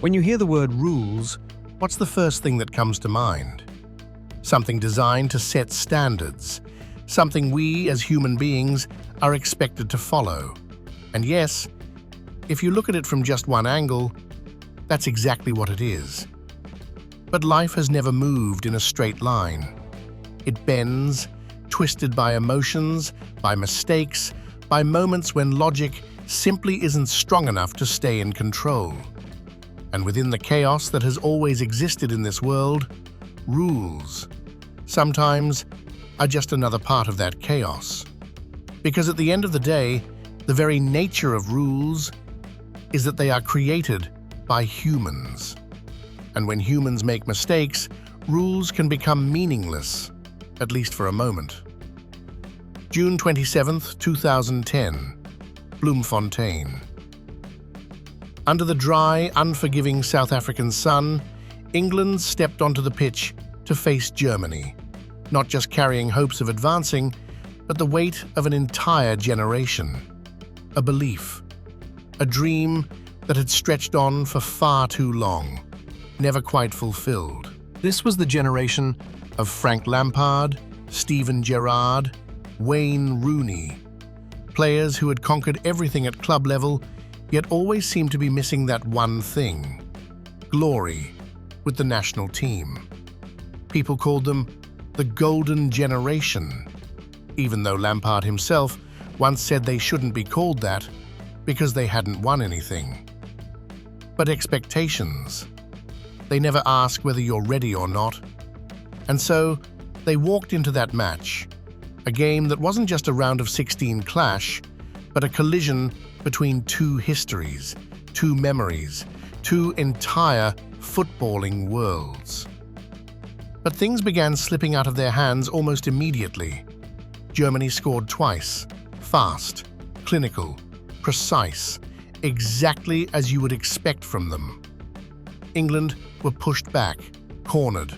When you hear the word rules, What's the first thing that comes to mind? Something designed to set standards, something we as human beings are expected to follow. And yes, if you look at it from just one angle, that's exactly what it is. But life has never moved in a straight line. It bends, twisted by emotions, by mistakes, by moments when logic simply isn't strong enough to stay in control. And within the chaos that has always existed in this world, rules, sometimes, are just another part of that chaos. Because at the end of the day, the very nature of rules is that they are created by humans. And when humans make mistakes, rules can become meaningless, at least for a moment. June 27th, 2010, Bloemfontein. Under the dry, unforgiving South African sun, England stepped onto the pitch to face Germany, not just carrying hopes of advancing, but the weight of an entire generation. A belief, a dream that had stretched on for far too long, never quite fulfilled. This was the generation of Frank Lampard, Steven Gerrard, Wayne Rooney, players who had conquered everything at club level, yet always seemed to be missing that one thing: glory with the national team. People called them the Golden Generation, even though Lampard himself once said they shouldn't be called that because they hadn't won anything. But expectations, they never ask whether you're ready or not. And so they walked into that match, a game that wasn't just a round of 16 clash, but a collision between two histories, two memories, two entire footballing worlds. But things began slipping out of their hands almost immediately. Germany scored twice, fast, clinical, precise, exactly as you would expect from them. England were pushed back, cornered.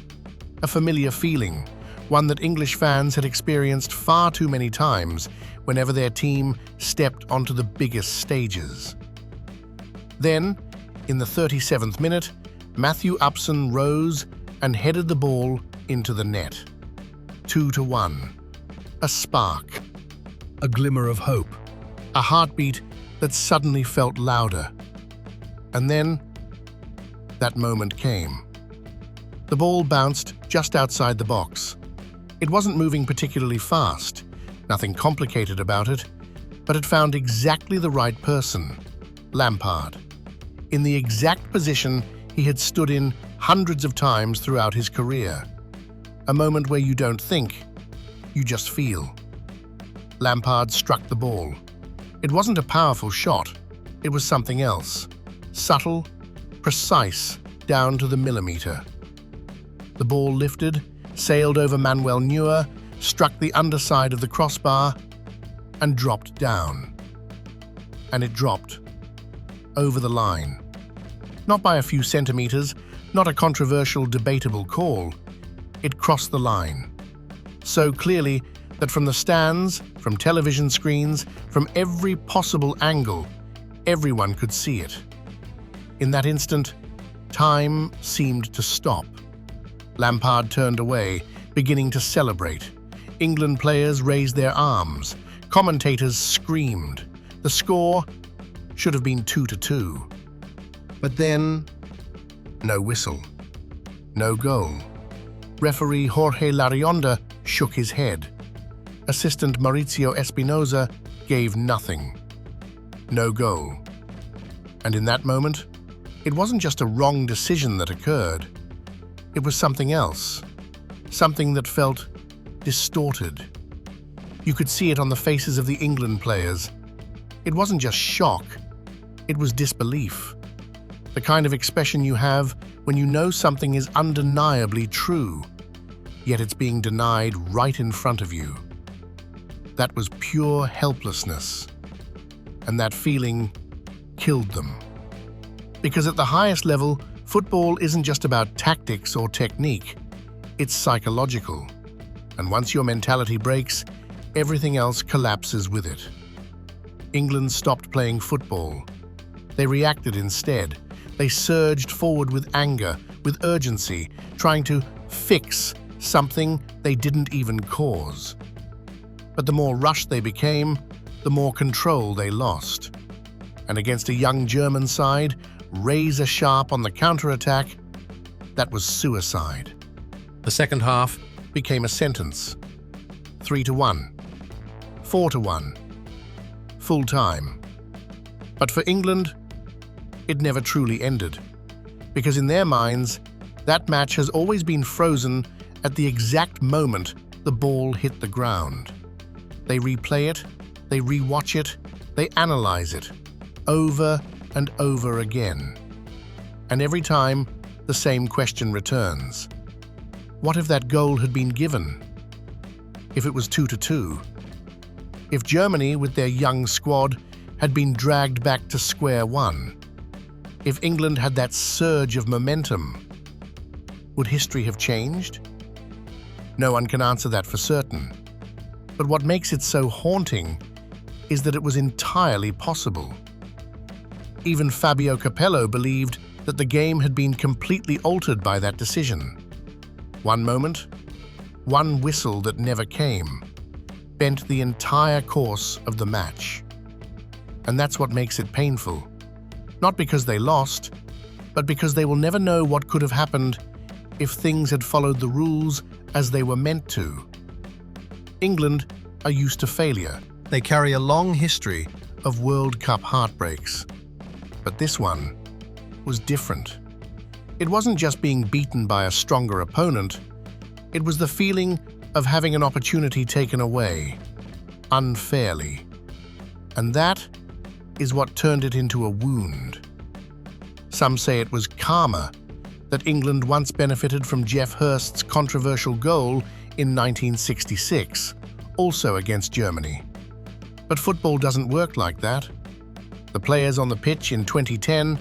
A familiar feeling, one that English fans had experienced far too many times whenever their team stepped onto the biggest stages. Then, in the 37th minute, Matthew Upson rose and headed the ball into the net. 2-1. A spark. A glimmer of hope. A heartbeat that suddenly felt louder. And then, that moment came. The ball bounced just outside the box. It wasn't moving particularly fast, nothing complicated about it, but it found exactly the right person, Lampard, in the exact position he had stood in hundreds of times throughout his career. A moment where you don't think, you just feel. Lampard struck the ball. It wasn't a powerful shot, it was something else. Subtle, precise, down to the millimeter. The ball lifted, sailed over Manuel Neuer, struck the underside of the crossbar, and dropped down. And it dropped. Over the line. Not by a few centimeters, not a controversial, debatable call. It crossed the line. So clearly that from the stands, from television screens, from every possible angle, everyone could see it. In that instant, time seemed to stop. Lampard turned away, beginning to celebrate. England players raised their arms. Commentators screamed. The score should have been 2-2. But then, no whistle. No goal. Referee Jorge Larionda shook his head. Assistant Maurizio Espinosa gave nothing. No goal. And in that moment, it wasn't just a wrong decision that occurred. It was something else. Something that felt distorted. You could see it on the faces of the England players. It wasn't just shock. It was disbelief. The kind of expression you have when you know something is undeniably true, yet it's being denied right in front of you. That was pure helplessness. And that feeling killed them. Because at the highest level, football isn't just about tactics or technique. It's psychological. And once your mentality breaks, everything else collapses with it. England stopped playing football. They reacted instead. They surged forward with anger, with urgency, trying to fix something they didn't even cause. But the more rushed they became, the more control they lost. And against a young German side, razor sharp on the counterattack, that was suicide. The second half became a sentence. 3-1, 4-1, full time. But for England, it never truly ended, because in their minds, that match has always been frozen at the exact moment the ball hit the ground. They replay it, they rewatch it, they analyze it, over and over again. And every time, the same question returns. What if that goal had been given? If it was 2-2? If Germany, with their young squad, had been dragged back to square one? If England had that surge of momentum? Would history have changed? No one can answer that for certain. But what makes it so haunting is that it was entirely possible. Even Fabio Capello believed that the game had been completely altered by that decision. One moment, one whistle that never came, bent the entire course of the match. And that's what makes it painful. Not because they lost, but because they will never know what could have happened if things had followed the rules as they were meant to. England are used to failure. They carry a long history of World Cup heartbreaks. But this one was different. It wasn't just being beaten by a stronger opponent, it was the feeling of having an opportunity taken away, unfairly. And that is what turned it into a wound. Some say it was karma, that England once benefited from Geoff Hurst's controversial goal in 1966, also against Germany. But football doesn't work like that. The players on the pitch in 2010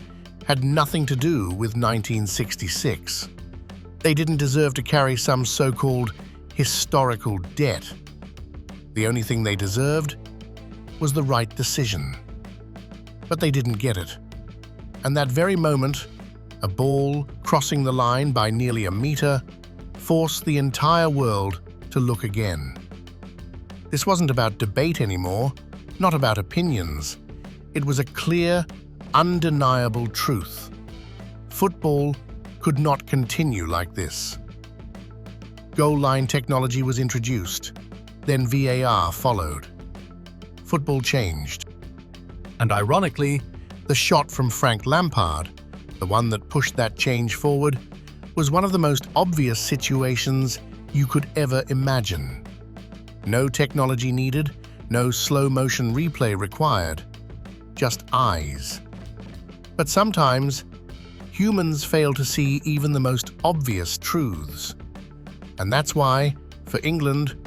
had nothing to do with 1966. They didn't deserve to carry some so-called historical debt. The only thing they deserved was the right decision. But they didn't get it. And that very moment, a ball crossing the line by nearly a meter forced the entire world to look again. This wasn't about debate anymore, not about opinions. It was a clear, undeniable truth. Football could not continue like this. Goal line technology was introduced, then VAR followed. Football changed. And ironically, the shot from Frank Lampard, the one that pushed that change forward, was one of the most obvious situations you could ever imagine. No technology needed, no slow-motion replay required, just eyes. But sometimes, humans fail to see even the most obvious truths. And that's why, for England,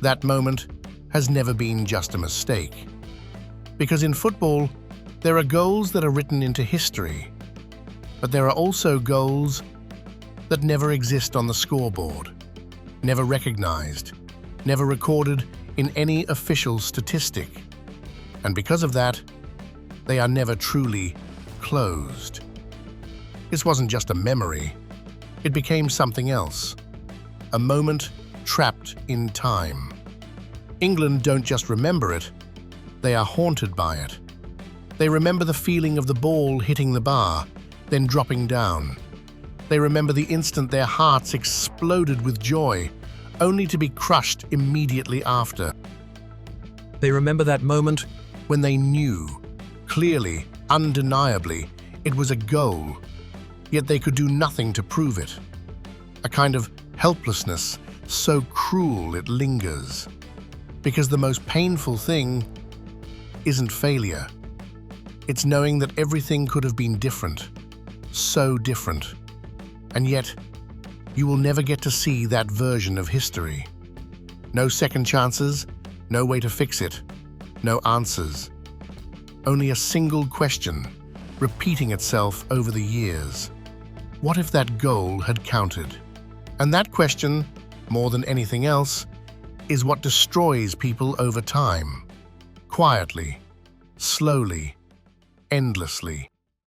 that moment has never been just a mistake. Because in football, there are goals that are written into history, but there are also goals that never exist on the scoreboard, never recognized, never recorded in any official statistic. And because of that, they are never truly closed. This wasn't just a memory. It became something else. A moment trapped in time. England don't just remember it, they are haunted by it. They remember the feeling of the ball hitting the bar, then dropping down. They remember the instant their hearts exploded with joy, only to be crushed immediately after. They remember that moment when they knew, clearly, undeniably, it was a goal, yet they could do nothing to prove it. A kind of helplessness so cruel it lingers. Because the most painful thing isn't failure. It's knowing that everything could have been different, so different. And yet, you will never get to see that version of history. No second chances, no way to fix it, no answers. Only a single question, repeating itself over the years. What if that goal had counted? And that question, more than anything else, is what destroys people over time. Quietly, slowly, endlessly.